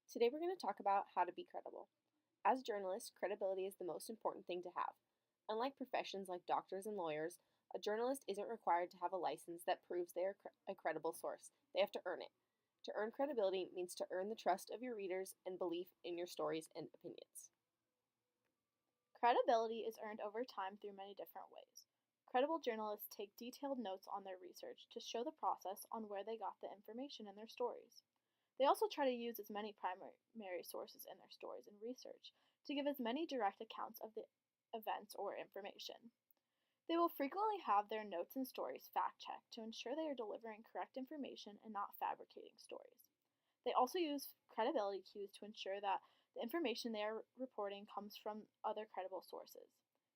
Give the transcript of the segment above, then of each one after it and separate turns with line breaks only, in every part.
Today we're going to talk about how to be credible. As journalists, credibility is the most important thing to have. Unlike professions like doctors and lawyers, a journalist isn't required to have a license that proves they are a credible source. They have to earn it. To earn credibility means to earn the trust of your readers and belief in your stories and opinions.
Credibility is earned over time through many different ways. Credible journalists take detailed notes on their research to show the process on where they got the information in their stories. They also try to use as many primary sources in their stories and research to give as many direct accounts of the events or information. They will frequently have their notes and stories fact checked to ensure they are delivering correct information and not fabricating stories. They also use credibility cues to ensure that the information they are reporting comes from other credible sources.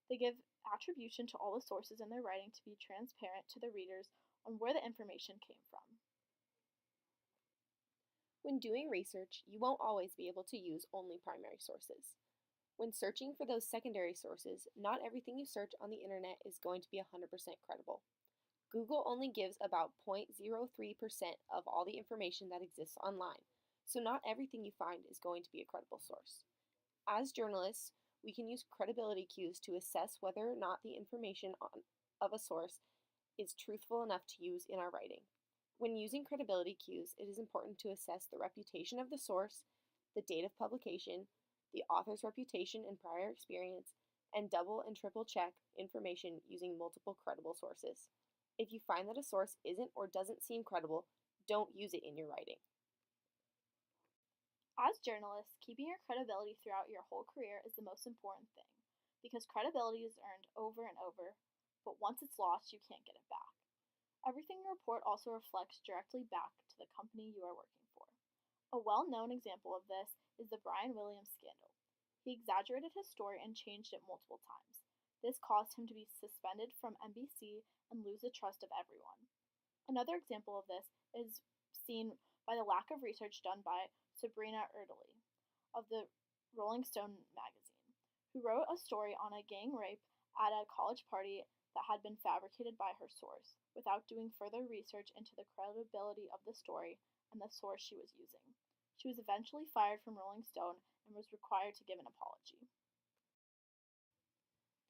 They give attribution to all the sources in their writing to be transparent to the readers on where the information came from.
When doing research, you won't always be able to use only primary sources. When searching for those secondary sources, not everything you search on the internet is going to be 100% credible. Google only gives about 0.03% of all the information that exists online, so not everything you find is going to be a credible source. As journalists, we can use credibility cues to assess whether or not the information of a source is truthful enough to use in our writing. When using credibility cues, it is important to assess the reputation of the source, the date of publication, the author's reputation and prior experience, and double and triple check information using multiple credible sources. If you find that a source isn't or doesn't seem credible, don't use it in your writing.
As journalists, keeping your credibility throughout your whole career is the most important thing because credibility is earned over and over, but once it's lost, you can't get it back. Everything you report also reflects directly back to the company you are working for. A well known example of this is the Brian Williams scandal. He exaggerated his story and changed it multiple times. This caused him to be suspended from NBC and lose the trust of everyone. Another example of this is seen by the lack of research done by Sabrina Erdely of the Rolling Stone magazine, who wrote a story on a gang rape at a college party that had been fabricated by her source, without doing further research into the credibility of the story and the source she was using. She was eventually fired from Rolling Stone and was required to give an apology.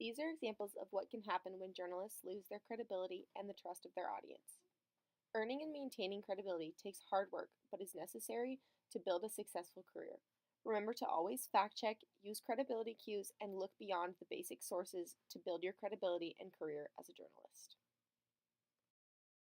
These are examples of what can happen when journalists lose their credibility and the trust of their audience. Earning and maintaining credibility takes hard work, but is necessary to build a successful career. Remember to always fact check, use credibility cues, and look beyond the basic sources to build your credibility and career as a journalist.